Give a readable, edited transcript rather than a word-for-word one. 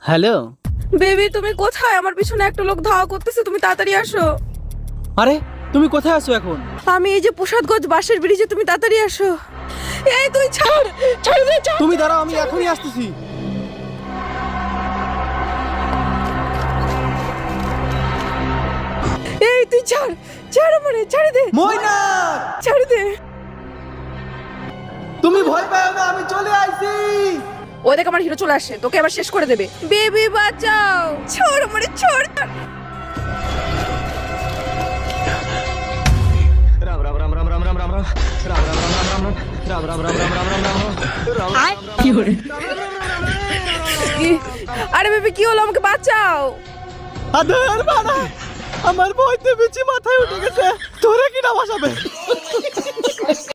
Hello. Baby তুমি কোথায়? আমার পিছনে একটা লোক ধাওয়া করতেছে, তুমি তাড়াতাড়ি আসো। আরে তুমি কোথায় আছো এখন? আমি এই যে প্রসাদগঞ্জ বাসের ব্রিজে, তুমি তাড়াতাড়ি আসো। এই তুই ছাড়, ছাড় দে, ছাড়। তুমি দাঁড়াও, আমি এখনই আসতেছি। এই তুই ছাড়, ছাড় আমারে, ছাড় দে, ময়না, ছাড় দে। তুমি ভয় পাও না, আমি চলে আইছি। ও দেখ আমার হিরো চলে আসে, তোকে আবার শেষ করে দেবে। বেবি বাঁচাও, ছাড় আমারে, ছাড়। राम राम राम राम राम राम राम राम राम राम राम राम राम राम राम राम राम राम আরে বেবি কি হলো? আমাকে বাঁচাও। আদর বানা, আমার ভয়তে বেশি মাথায় উঠে গেছে। তোরে কি না বাঁচাবে?